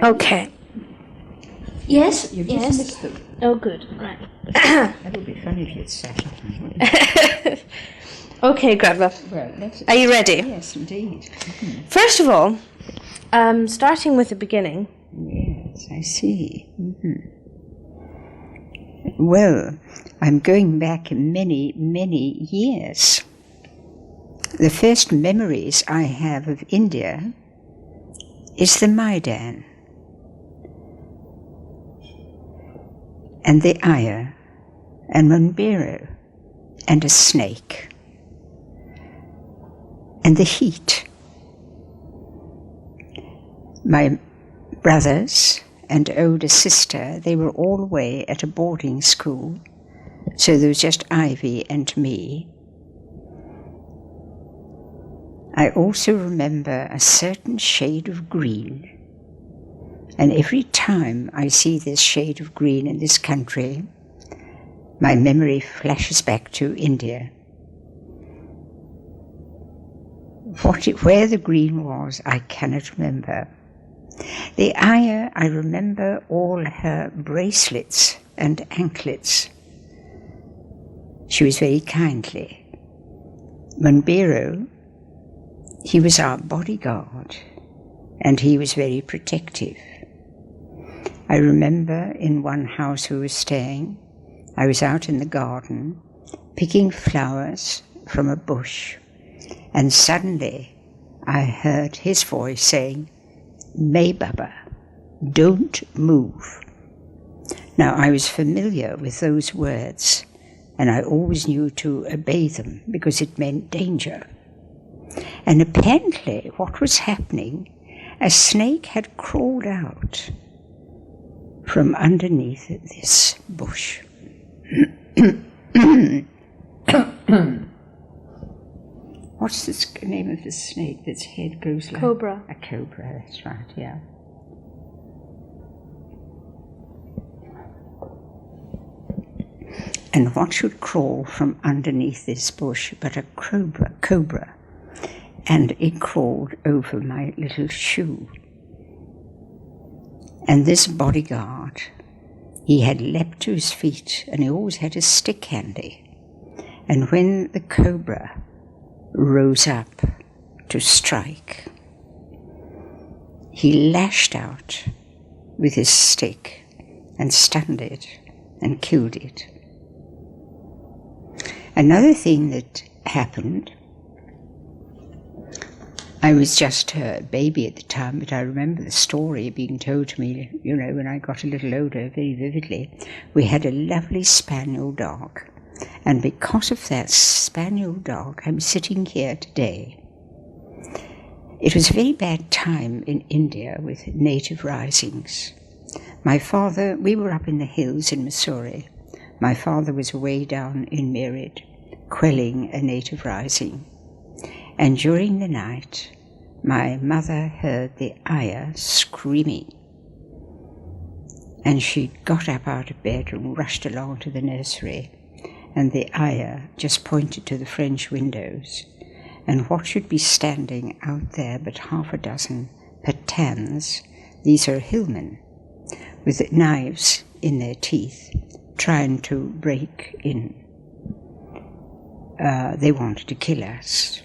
Okay. Yes? You just Yes. missed them. Oh, good. Right. That would be funny if you'd sat on. Okay, Grandma. Well, let's... Are you ready? Yes, indeed. First of all, starting with the beginning. Yes, I see. Well, I'm going back many, many years. The first memories I have of India is the Maidan and the ayah and Monbiro and a snake and the heat. My brothers and older sister, they were all away at a boarding school, so there was just Ivy and me. I also remember a certain shade of green, and every time I see this shade of green in this country, my memory flashes back to India. Where the green was, I cannot remember. The ayah, I remember all her bracelets and anklets. She was very kindly. Monbiro, he was our bodyguard, and he was very protective. I remember in one house we were staying, I was out in the garden picking flowers from a bush, and suddenly I heard his voice saying, "May Baba, don't move." Now I was familiar with those words, and I always knew to obey them because it meant danger. And apparently what was happening, a snake had crawled out from underneath this bush. What's the name of the snake that's head goes like? Cobra. A cobra, that's right, yeah. And what should crawl from underneath this bush but a cobra. And it crawled over my little shoe. And this bodyguard, he had leapt to his feet, and he always had a stick handy. And when the cobra rose up to strike, he lashed out with his stick and stunned it and killed it. Another thing that happened, I was just a baby at the time, but I remember the story being told to me, when I got a little older, very vividly. We had a lovely spaniel dog, and because of that spaniel dog, I'm sitting here today. It was a very bad time in India with native risings. My father, we were up in the hills in Missouri. My father was way down in Merid, quelling a native rising. And during the night, my mother heard the ayah screaming. And she got up out of bed and rushed along to the nursery. And the ayah just pointed to the French windows. And what should be standing out there but half a dozen Pathans, these are hillmen, with knives in their teeth, trying to break in. They wanted to kill us.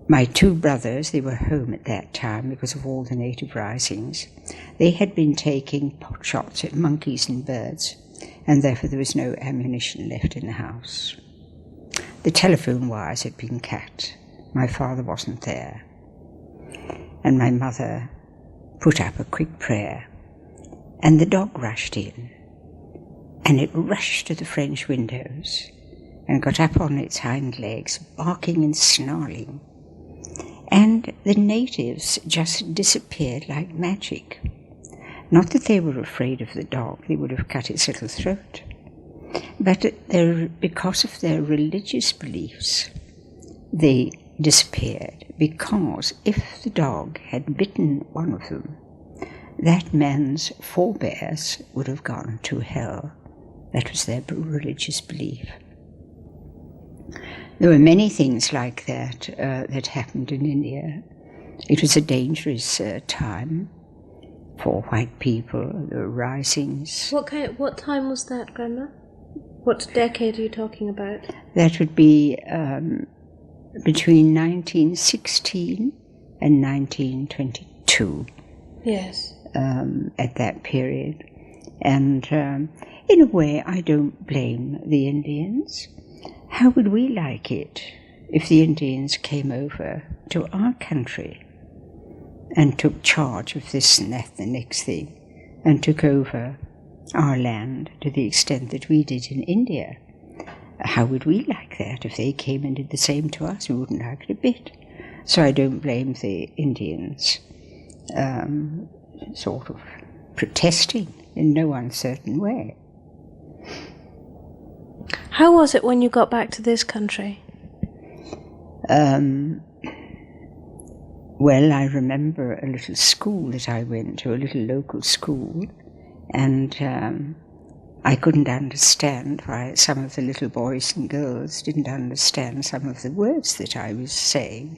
My two brothers, they were home at that time because of all the native risings. They had been taking pot shots at monkeys and birds, and therefore there was no ammunition left in the house. The telephone wires had been cut. My father wasn't there. And my mother put up a quick prayer, and the dog rushed in, and it rushed to the French windows and got up on its hind legs, barking and snarling. And the natives just disappeared like magic. Not that they were afraid of the dog, they would have cut its little throat. But because of their religious beliefs, they disappeared, because if the dog had bitten one of them, that man's forebears would have gone to hell. That was their religious belief. There were many things like that that happened in India. It was a dangerous time. for white people. There were risings. What time was that, Grandma? What decade are you talking about? That would be between 1916 and 1922. Yes. At that period. And in a way, I don't blame the Indians. How would we like it if the Indians came over to our country and took charge of this and that, the next thing, and took over our land to the extent that we did in India? How would we like that if they came and did the same to us? We wouldn't like it a bit. So I don't blame the Indians sort of protesting in no uncertain way. How was it when you got back to this country? Well, I remember a little school that I went to, a little local school, and I couldn't understand why some of the little boys and girls didn't understand some of the words that I was saying,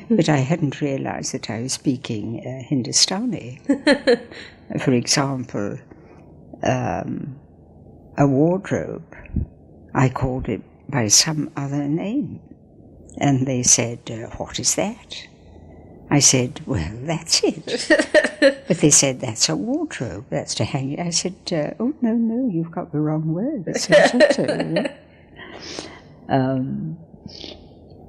but I hadn't realized that I was speaking Hindustani. For example, a wardrobe, I called it by some other name, and they said, "What is that?" I said, "Well, that's it." But they said, "That's a wardrobe, that's to hang it." I said, "Oh, no, you've got the wrong word." That's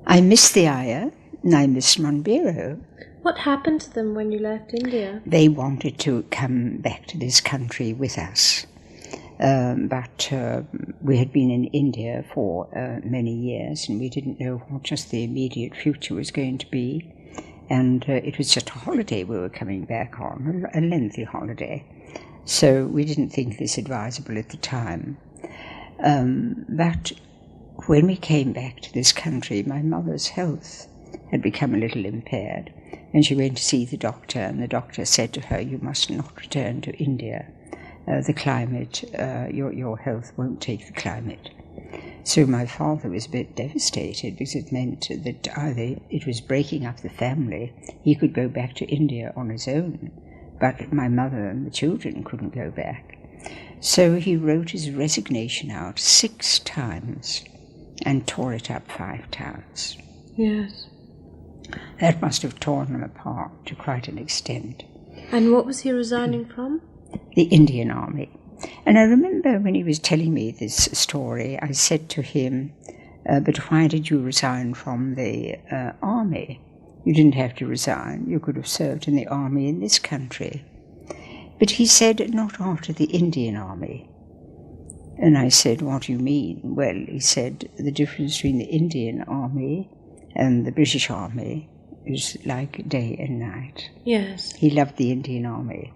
I missed the Ayah, and I missed Monbiro. What happened to them when you left India? They wanted to come back to this country with us. But we had been in India for many years, and we didn't know what just the immediate future was going to be. And it was just a holiday we were coming back on, a lengthy holiday. So we didn't think this advisable at the time. But when we came back to this country, my mother's health had become a little impaired, and she went to see the doctor, and the doctor said to her, "You must not return to India. The climate, your health won't take the climate." So my father was a bit devastated, because it meant that either it was breaking up the family, he could go back to India on his own, but my mother and the children couldn't go back. So he wrote his resignation out 6 times and tore it up 5 times. Yes. That must have torn them apart to quite an extent. And what was he resigning from? The Indian Army. And I remember when he was telling me this story, I said to him, "But why did you resign from the army? You didn't have to resign. You could have served in the army in this country." But he said, "Not after the Indian Army." And I said, "What do you mean?" Well, he said, "The difference between the Indian Army and the British Army is like day and night." Yes. He loved the Indian Army.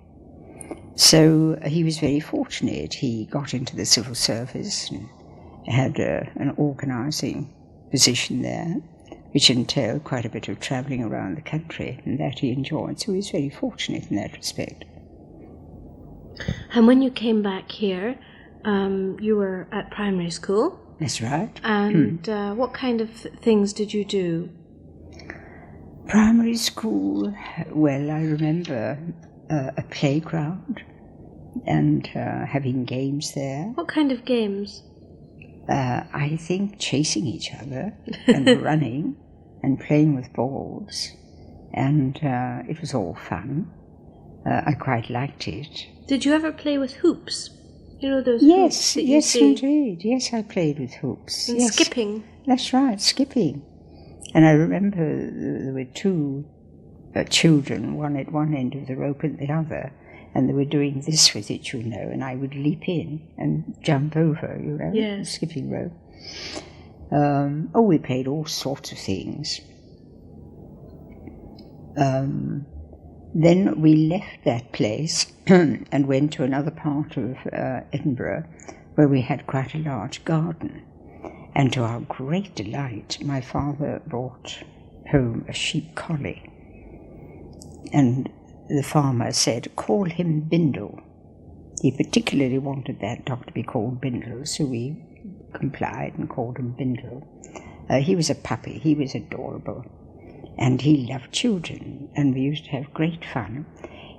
So he was very fortunate. He got into the civil service and had an organising position there, which entailed quite a bit of travelling around the country, and that he enjoyed. So he was very fortunate in that respect. And when you came back here, you were at primary school. That's right. And what kind of things did you do? Primary school, well, I remember a playground and having games there. What kind of games? I think chasing each other and running and playing with balls, and it was all fun. I quite liked it. Did you ever play with hoops? You know those yes, hoops that yes, you see? indeed. Yes, I played with hoops. And yes. skipping. That's right, skipping. And I remember there were 2 children, one at one end of the rope and the other, and they were doing this with it, you know, and I would leap in and jump over, you know, yes. the skipping rope. We played all sorts of things. Then we left that place and went to another part of Edinburgh, where we had quite a large garden. And to our great delight, my father brought home a sheep collie. And the farmer said, "Call him Bindle." He particularly wanted that dog to be called Bindle, so we complied and called him Bindle. He was a puppy. He was adorable. And he loved children, and we used to have great fun.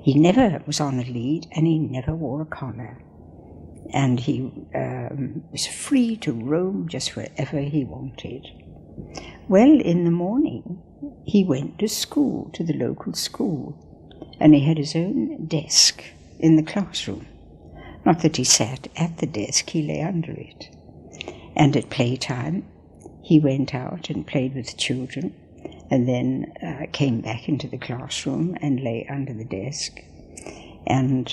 He never was on a lead, and he never wore a collar. And he was free to roam just wherever he wanted. Well, in the morning, he went to school, to the local school, and he had his own desk in the classroom. Not that he sat at the desk, he lay under it. And at playtime, he went out and played with the children, and then came back into the classroom and lay under the desk. And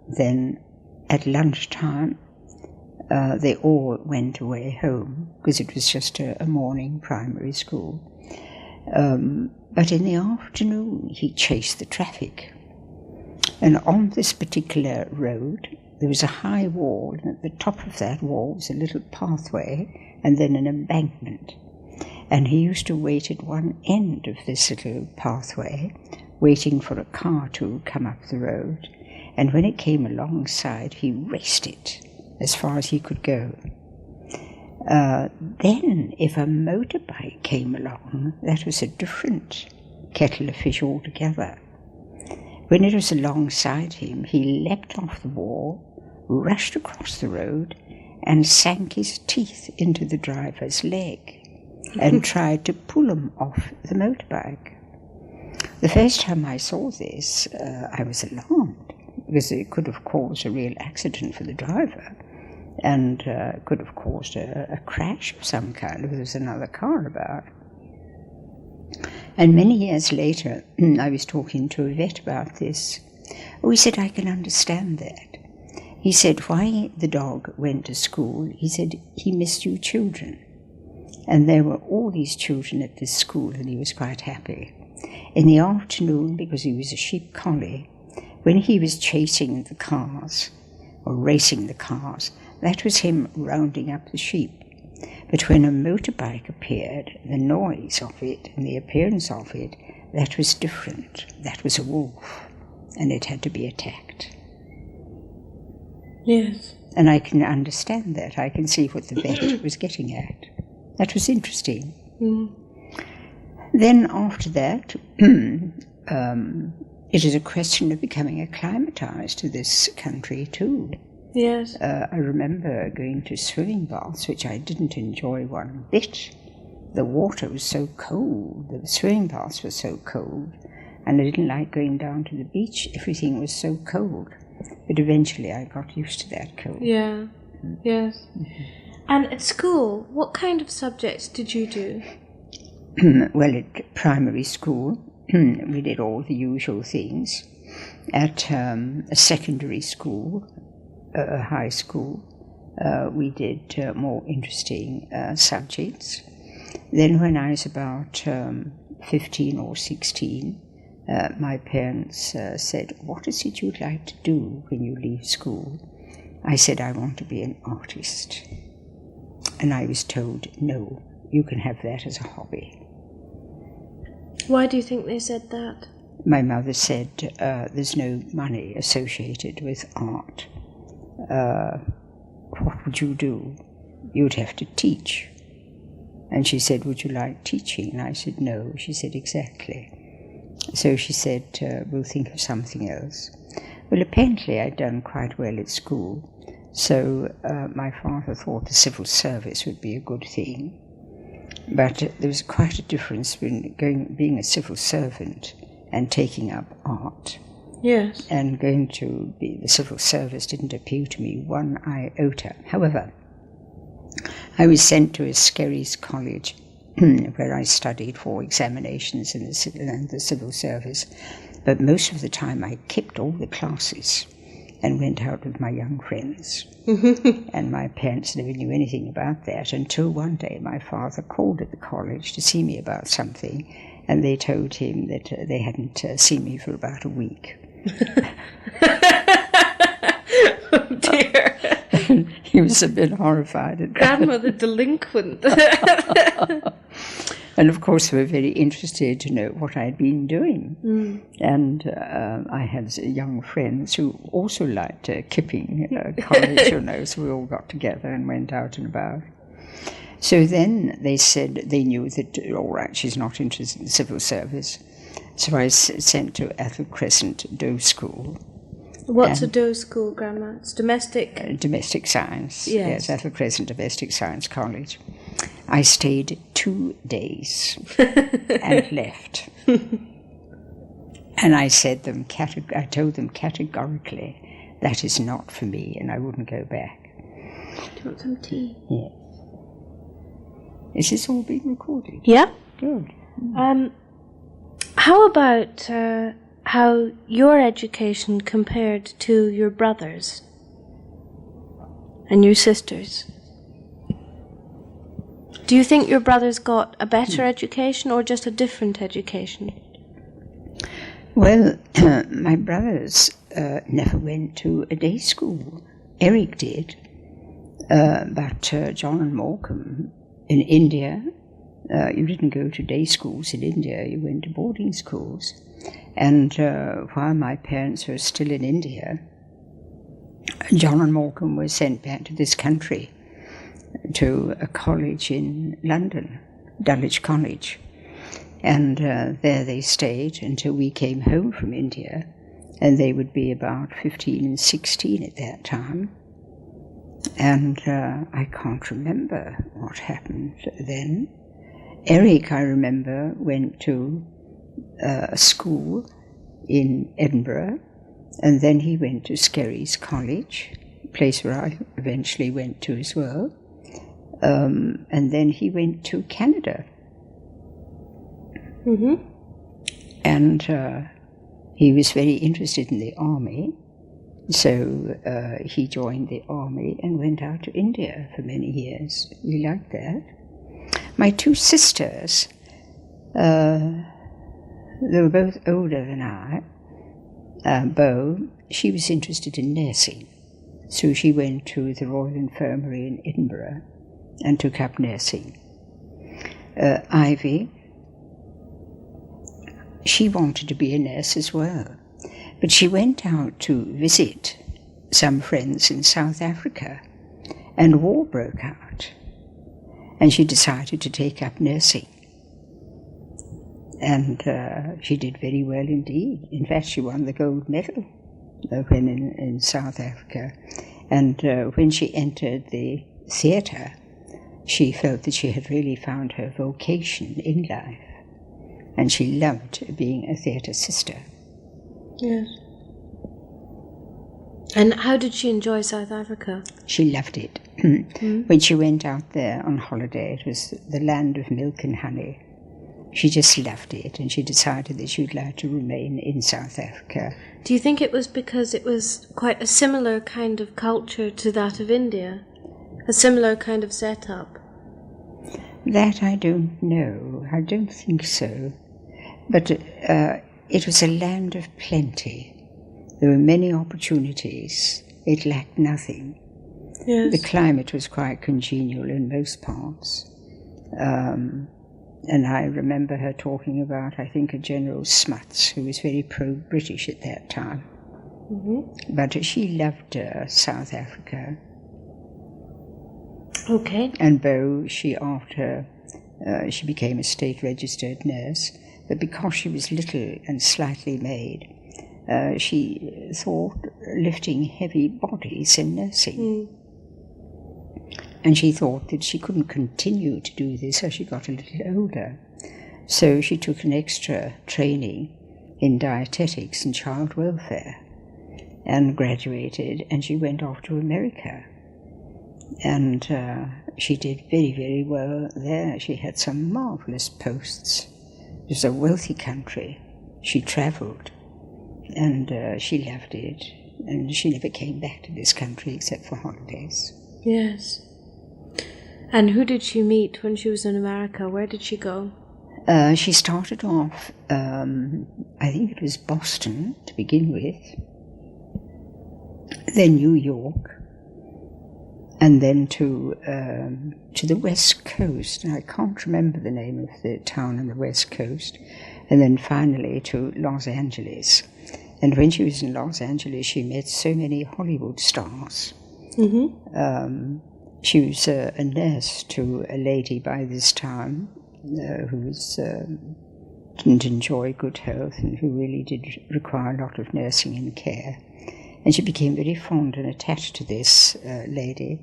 then at lunchtime, they all went away home, because it was just a morning primary school. But in the afternoon, he chased the traffic. And on this particular road, there was a high wall, and at the top of that wall was a little pathway, and then an embankment. And he used to wait at one end of this little pathway, waiting for a car to come up the road. And when it came alongside, he raced it as far as he could go. Then, if a motorbike came along, that was a different kettle of fish altogether. When it was alongside him, he leapt off the wall, rushed across the road, and sank his teeth into the driver's leg and tried to pull him off the motorbike. The first time I saw this, I was alarmed, because it could have caused a real accident for the driver, and could have caused a crash of some kind if there was another car about. And many years later, I was talking to a vet about this. Oh, he said, I can understand that. He said, why the dog went to school, he said he missed you children. And there were all these children at this school, and he was quite happy. In the afternoon, because he was a sheep collie, when he was chasing the cars, or racing the cars, that was him rounding up the sheep. But when a motorbike appeared, the noise of it and the appearance of it, that was different. That was a wolf, and it had to be attacked. Yes. And I can understand that. I can see what the vet was getting at. That was interesting. Mm. Then after that, it is a question of becoming acclimatized to this country too. Yes. I remember going to swimming baths, which I didn't enjoy one bit. The water was so cold, the swimming baths were so cold, and I didn't like going down to the beach. Everything was so cold. But eventually I got used to that cold. Yeah, yes. Mm-hmm. And at school, what kind of subjects did you do? Well, at primary school, we did all the usual things. At a secondary school, high school, we did more interesting subjects. Then when I was about 15 or 16, my parents said, what is it you'd like to do when you leave school? I said, I want to be an artist. And I was told, no, you can have that as a hobby. Why do you think they said that? My mother said, there's no money associated with art. What would you do? You'd have to teach. And she said, would you like teaching? And I said, no. She said, exactly. So she said, we'll think of something else. Well, apparently I'd done quite well at school, so my father thought the civil service would be a good thing. But there was quite a difference between being a civil servant and taking up art. Yes. And going to be the civil service didn't appeal to me one iota. However, I was sent to Skerries College, where I studied for examinations in the civil service. But most of the time I kept all the classes and went out with my young friends. And my parents never knew anything about that until one day my father called at the college to see me about something, and they told him that they hadn't seen me for about a week. Oh dear. He was a bit horrified at that. Grandmother delinquent. And of course they were very interested to know what I'd been doing. And I had young friends who also liked Kipping College, so we all got together and went out and about. So then they said they knew that, all right, she's not interested in the civil service. So I was sent to Ethel Crescent Doe School. What's a Doe School, Grandma? It's domestic? Domestic Science. Yes. Ethel Crescent Domestic Science College. I stayed 2 days and left. And I told them categorically, that is not for me, and I wouldn't go back. Do you want some tea? Yeah. Is this all being recorded? Yeah. Good. How about how your education compared to your brothers and your sisters? Do you think your brothers got a better education or just a different education? Well, my brothers never went to a day school. Eric did, but John and Morecambe in India, you didn't go to day schools in India, you went to boarding schools. And while my parents were still in India, John and Morecambe were sent back to this country to a college in London, Dulwich College. And there they stayed until we came home from India, and they would be about 15 and 16 at that time. And I can't remember what happened then. Eric, I remember, went to a school in Edinburgh, and then he went to Skerries College, a place where I eventually went to as well. And then he went to Canada. Mm-hmm. And he was very interested in the army, so he joined the army and went out to India for many years. We liked that. My two sisters, they were both older than I. Beau, she was interested in nursing, so she went to the Royal Infirmary in Edinburgh and took up nursing. Ivy, she wanted to be a nurse as well, but she went out to visit some friends in South Africa, and war broke out, and she decided to take up nursing. And she did very well indeed. In fact, she won the gold medal when in South Africa. And when she entered the theatre, she felt that she had really found her vocation in life. And she loved being a theatre sister. Yes. And how did she enjoy South Africa? She loved it. When she went out there on holiday, it was the land of milk and honey. She just loved it, and she decided that she would like to remain in South Africa. Do you think it was because it was quite a similar kind of culture to that of India? A similar kind of setup? That I don't know. I don't think so. But it was a land of plenty. There were many opportunities. It lacked nothing. Yes. The climate was quite congenial in most parts. And I remember her talking about, I think, a General Smuts, who was very pro-British at that time. Mm-hmm. But she loved South Africa. Okay. And Beau, she became a state-registered nurse, but because she was little and slightly made, she thought lifting heavy bodies in nursing. And she thought that she couldn't continue to do this as she got a little older. So she took an extra training in dietetics and child welfare and graduated, and she went off to America. And she did very, very well there. She had some marvelous posts. It was a wealthy country. She traveled, and she loved it. And she never came back to this country except for holidays. Yes. And who did she meet when she was in America? Where did she go? She started off, I think it was Boston to begin with, then New York, and then to the West Coast. And I can't remember the name of the town on the West Coast. And then finally to Los Angeles. And when she was in Los Angeles, she met so many Hollywood stars. Mm-hmm. She was a nurse to a lady by this time who was didn't enjoy good health and who really did require a lot of nursing and care. And she became very fond and attached to this lady,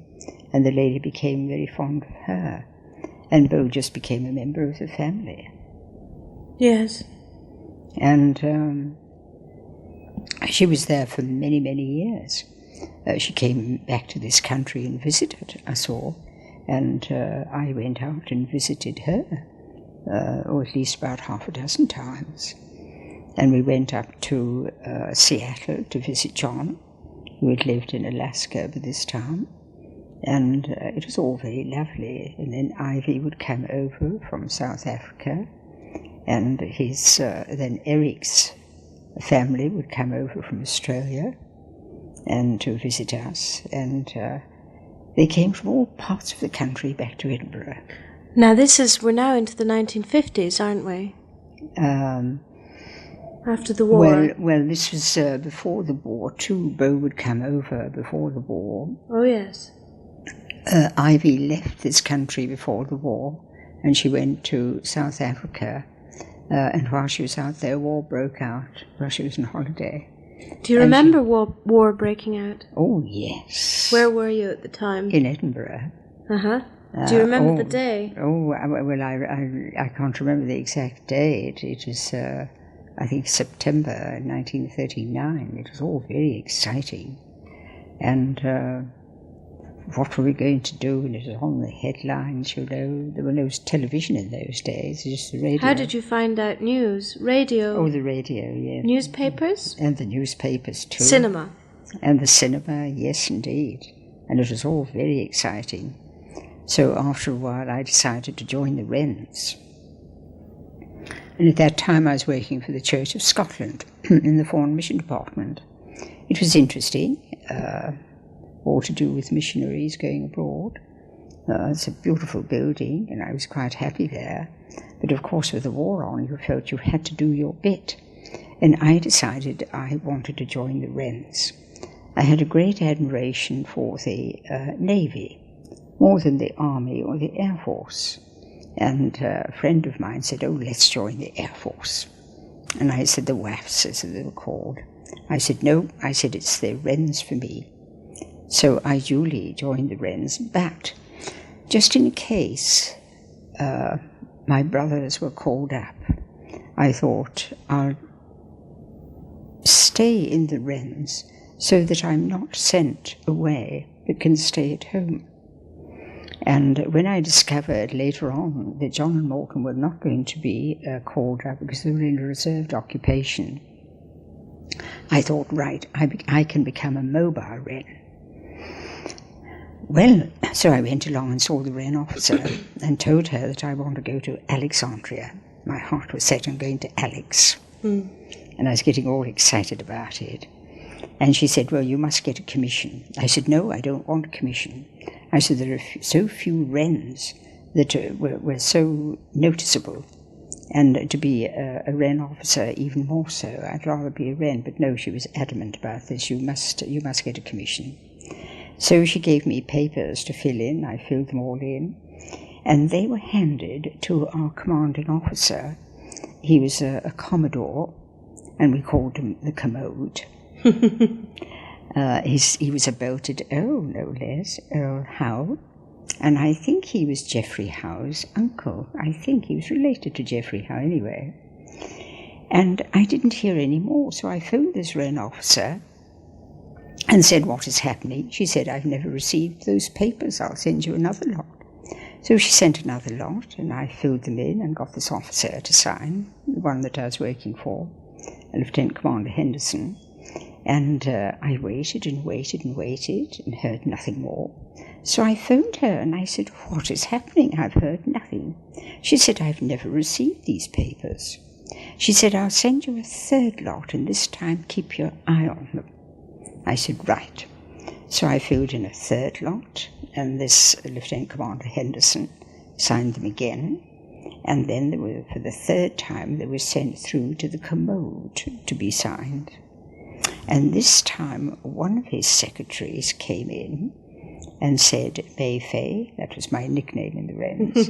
and the lady became very fond of her, and Bo just became a member of the family. Yes. And she was there for many, many years. She came back to this country and visited us all, and I went out and visited her, or at least about half a dozen times. And we went up to Seattle to visit John, who had lived in Alaska by this time. And it was all very lovely. And then Ivy would come over from South Africa, and his then Eric's family would come over from Australia and to visit us. And they came from all parts of the country back to Edinburgh. Now we're now into the 1950s, aren't we? After the war. Well, this was before the war too. Bo would come over before the war. Oh, yes. Ivy left this country before the war, and she went to South Africa. And while she was out there, war broke out while she was on holiday. Do you remember war breaking out? Oh, yes. Where were you at the time? In Edinburgh. Uh-huh. Do you remember the day? Oh, well, I can't remember the exact date. It was, I think, September 1939. It was all very exciting. And what were we going to do? And it was on the headlines, you know. There were no television in those days, just the radio. How did you find out news? Radio? Oh, the radio, yes. Newspapers? And the newspapers, too. Cinema? And the cinema, yes, indeed. And it was all very exciting. So after a while, I decided to join the Wrens. And at that time, I was working for the Church of Scotland in the Foreign Mission Department. It was interesting. All to do with missionaries going abroad. It's a beautiful building, and I was quite happy there. But of course, with the war on, you felt you had to do your bit. And I decided I wanted to join the Wrens. I had a great admiration for the Navy, more than the Army or the Air Force. And a friend of mine said, oh, let's join the Air Force. And I said, the WAFs, as they were called. I said, no, I said, it's the Wrens for me. So I duly joined the Wrens, but just in case my brothers were called up, I thought I'll stay in the Wrens so that I'm not sent away but can stay at home. And when I discovered later on that John and Morgan were not going to be called up because they were in a reserved occupation, I thought, right, I can become a mobile Wren. Well, so I went along and saw the Wren officer and told her that I want to go to Alexandria. My heart was set on going to Alex. And I was getting all excited about it. And she said, well, you must get a commission. I said, no, I don't want a commission. I said, there are so few Wrens that were so noticeable. And to be a Wren officer, even more so. I'd rather be a Wren. But no, she was adamant about this. You must get a commission. So she gave me papers to fill in. I filled them all in. And they were handed to our commanding officer. He was a Commodore, and we called him the Commode. He was a belted Earl, no less, Earl Howe. And I think he was Geoffrey Howe's uncle. I think he was related to Geoffrey Howe anyway. And I didn't hear any more, so I phoned this Wren officer and said, what is happening? She said, I've never received those papers. I'll send you another lot. So she sent another lot, and I filled them in and got this officer to sign, the one that I was working for, Lieutenant Commander Henderson. And I waited and waited and waited and heard nothing more. So I phoned her and I said, what is happening? I've heard nothing. She said, I've never received these papers. She said, I'll send you a third lot, and this time keep your eye on them. I said, right. So I filled in a third lot, and this Lieutenant Commander Henderson signed them again. And then they were, for the third time, they were sent through to the Commode to be signed. And this time, one of his secretaries came in and said, Mayfay, that was my nickname in the Wrens,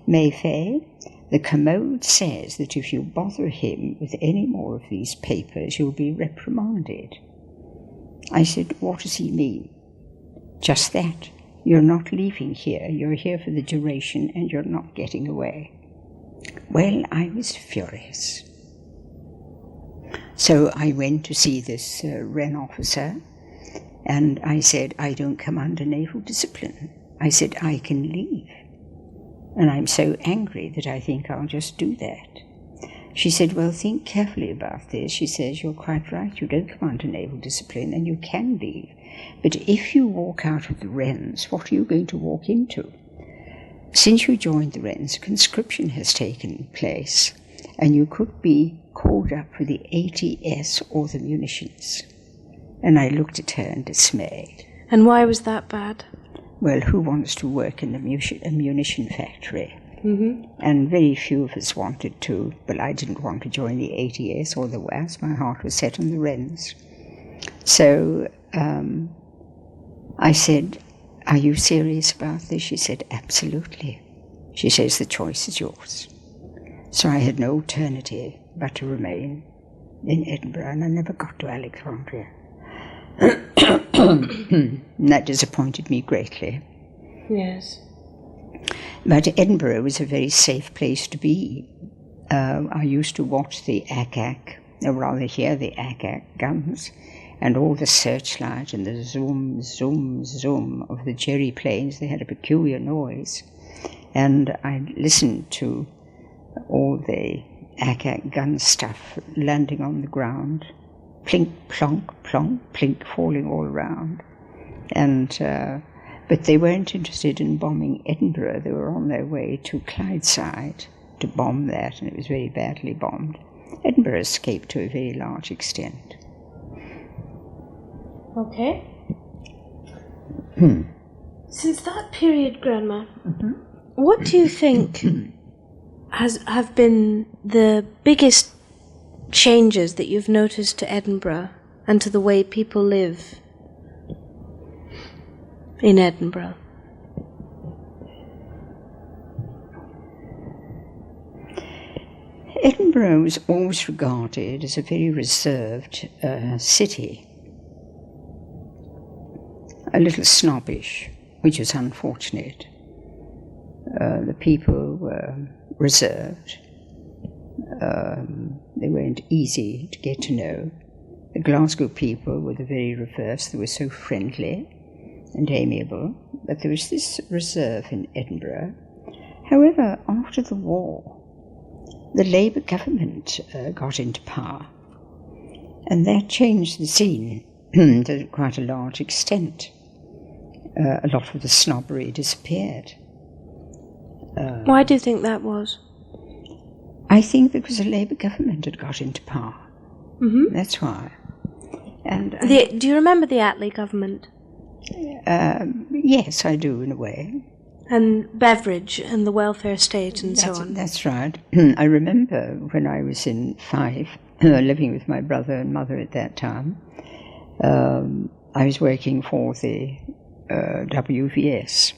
Mayfay, The commode says that if you bother him with any more of these papers, you'll be reprimanded. I said, what does he mean? Just that. You're not leaving here. You're here for the duration and you're not getting away. Well, I was furious. So I went to see this Wren officer, and I said, I don't come under naval discipline. I said, I can leave. And I'm so angry that I think I'll just do that. She said, well, think carefully about this. She says, you're quite right. You don't come under naval discipline and you can leave. But if you walk out of the Wrens, what are you going to walk into? Since you joined the Wrens, conscription has taken place and you could be called up for the ATS or the munitions. And I looked at her in dismay. And why was that bad? Well, who wants to work in a munition factory? Mm-hmm. And very few of us wanted to, but I didn't want to join the ATS or the WAS. My heart was set on the Wrens. So I said, are you serious about this? She said, absolutely. She says, the choice is yours. So I had no alternative but to remain in Edinburgh, and I never got to Alexandria. And that disappointed me greatly. Yes. But Edinburgh was a very safe place to be. I used to watch the ack-ack, or rather hear the ack-ack guns, and all the searchlight and the zoom, zoom, zoom of the Jerry planes. They had a peculiar noise. And I listened to all the ack-ack gun stuff landing on the ground, plink, plonk, plonk, plink, falling all around. And but they weren't interested in bombing Edinburgh. They were on their way to Clydeside to bomb that, and it was very badly bombed. Edinburgh escaped to a very large extent. Okay. Since that period, Grandma, what do you think have been the biggest changes that you've noticed to Edinburgh and to the way people live in Edinburgh? Edinburgh was always regarded as a very reserved city, a little snobbish, which was unfortunate. The people were reserved. They weren't easy to get to know. The Glasgow people were the very reverse. They were so friendly and amiable, but there was this reserve in Edinburgh. However, after the war, the Labour government got into power, and that changed the scene to quite a large extent. A lot of the snobbery disappeared. Why do you think that was? I think because the Labour government had got into power. Mm-hmm. That's why. And do you remember the Attlee government? Yes, I do, in a way. And Beveridge and the welfare state and so on. That's right. I remember when I was in Fife, living with my brother and mother at that time, I was working for the WVS.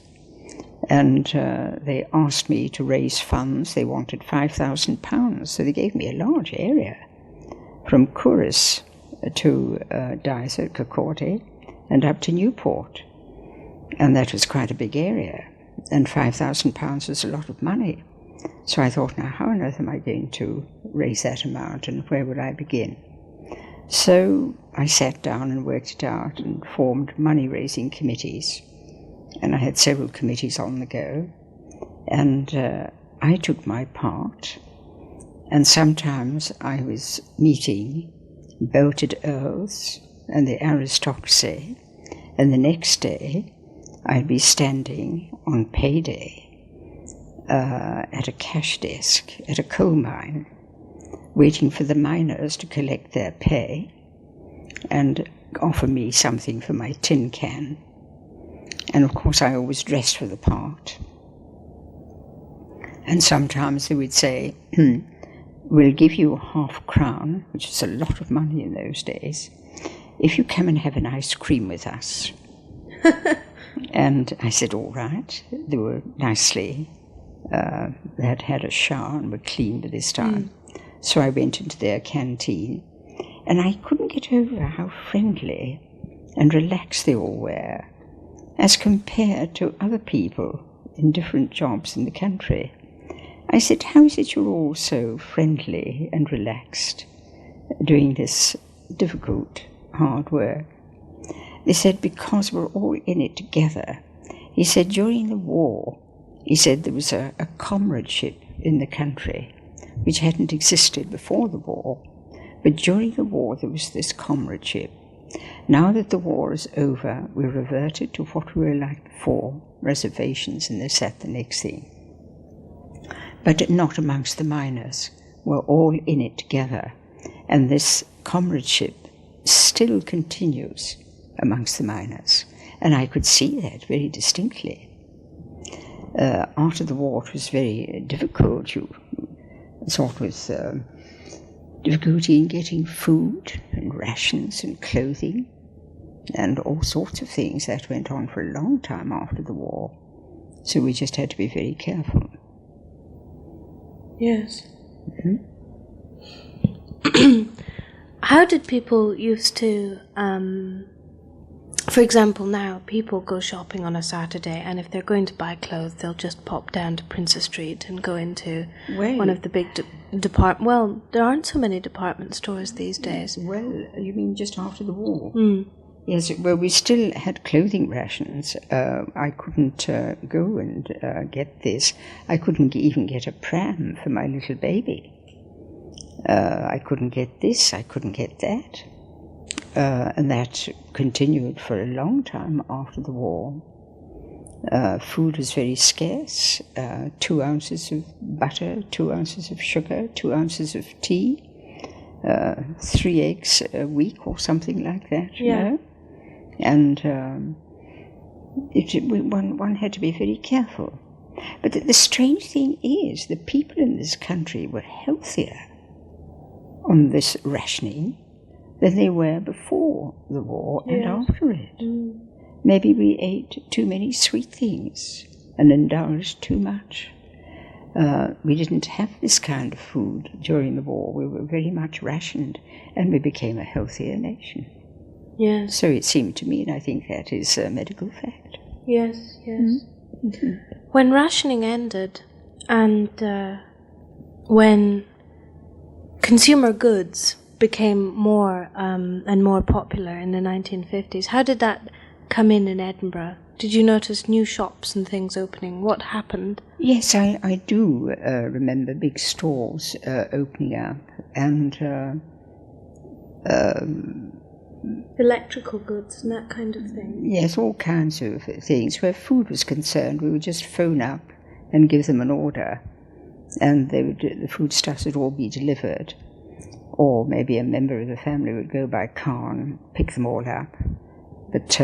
And they asked me to raise funds. They wanted £5,000, so they gave me a large area, from Corris to Dyser, Kirkcaldy, and up to Newport. And that was quite a big area, and £5,000 was a lot of money. So I thought, now how on earth am I going to raise that amount, and where would I begin? So I sat down and worked it out and formed money-raising committees. And I had several committees on the go, and I took my part, and sometimes I was meeting belted earls and the aristocracy, and the next day I'd be standing on payday at a cash desk at a coal mine, waiting for the miners to collect their pay and offer me something for my tin can. And of course I always dressed for the part. And sometimes they would say, we'll give you £0.50, which is a lot of money in those days, if you come and have an ice cream with us. And I said, all right. They were nicely They had had a shower and were clean by this time. So I went into their canteen, and I couldn't get over how friendly and relaxed they all were, as compared to other people in different jobs in the country. I said, how is it you're all so friendly and relaxed doing this difficult, hard work? They said, because we're all in it together. He said, during the war, he said there was a comradeship in the country which hadn't existed before the war. But during the war, there was this comradeship. Now that the war is over, we reverted to what we were like before, reservations and this, that, the next thing. But not amongst the miners. We're all in it together. And this comradeship still continues amongst the miners. And I could see that very distinctly. After the war, it was very difficult. You saw it with difficulty in getting food and rations and clothing and all sorts of things. That went on for a long time after the war. So we just had to be very careful. Yes. How did people used to, for example, now people go shopping on a Saturday, and if they're going to buy clothes, they'll just pop down to Princess Street and go into one of the big department. Well, there aren't so many department stores these days. Well, you mean just after the war? Yes, well, we still had clothing rations. I couldn't go and get this. I couldn't even get a pram for my little baby. I couldn't get this, I couldn't get that. And that continued for a long time after the war. Food was very scarce. 2 ounces of butter, 2 ounces of sugar, 2 ounces of tea, 3 eggs a week or something like that, you know? And one had to be very careful. But the strange thing is, the people in this country were healthier on this rationing than they were before the war and after it. Maybe we ate too many sweet things and indulged too much. We didn't have this kind of food during the war. We were very much rationed, and we became a healthier nation. Yes. So it seemed to me, and I think that is a medical fact. Yes, yes. When rationing ended, and when consumer goods became more and more popular in the 1950s, how did that come in Edinburgh? Did you notice new shops and things opening? What happened? Yes, I do remember big stores opening up, and electrical goods and that kind of thing. Yes, all kinds of things. Where food was concerned, we would just phone up and give them an order, and the foodstuffs would all be delivered. Or maybe a member of the family would go by car and pick them all up. But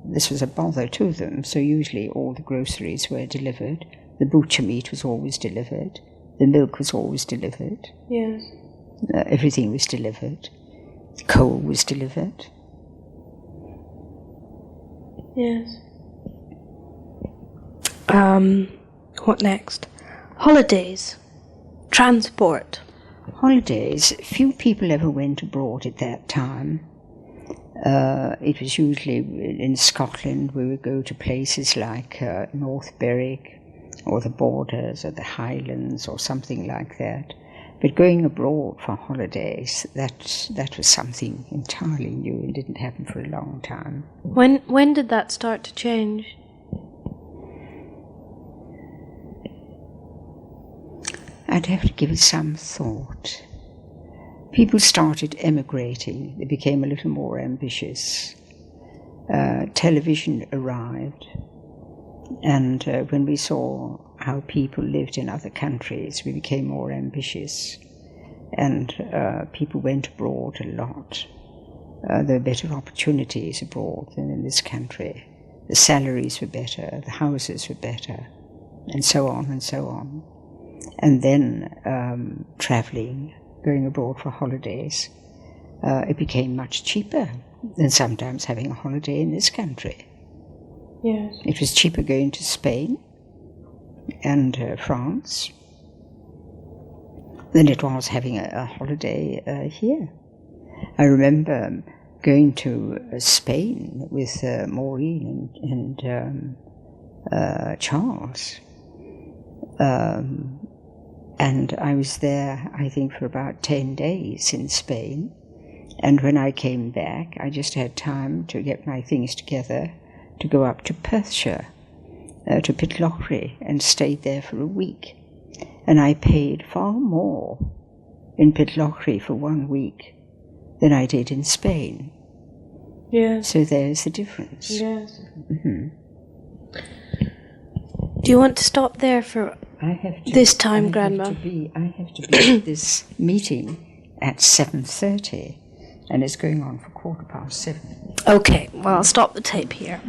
this was a bother to them, so usually all the groceries were delivered. The butcher meat was always delivered. The milk was always delivered. Yes. Everything was delivered. Coal was delivered. Yes. What next? Holidays. Transport. Holidays. Few people ever went abroad at that time. It was usually in Scotland. We would go to places like North Berwick or the Borders or the Highlands or something like that. But going abroad for holidays, that was something entirely new and didn't happen for a long time. When did that start to change? I'd have to give it some thought. People started emigrating. They became a little more ambitious. Television arrived. And when we saw how people lived in other countries, we became more ambitious. And people went abroad a lot. There were better opportunities abroad than in this country. The salaries were better, the houses were better, and so on and so on. And then traveling, going abroad for holidays, it became much cheaper than sometimes having a holiday in this country. Yes. It was cheaper going to Spain and France than it was having a holiday here. I remember going to Spain with Maureen and Charles. And I was there, I think, for about 10 days in Spain. And when I came back, I just had time to get my things together to go up to Perthshire, to Pitlochry, and stayed there for a week. And I paid far more in Pitlochry for 1 week than I did in Spain. Yes. So there's the difference. Yes. Mm-hmm. Do you want to stop there for this time, Grandma? I have to be at this meeting at 7:30, and it's going on for 7:15. Okay, well, I'll stop the tape here.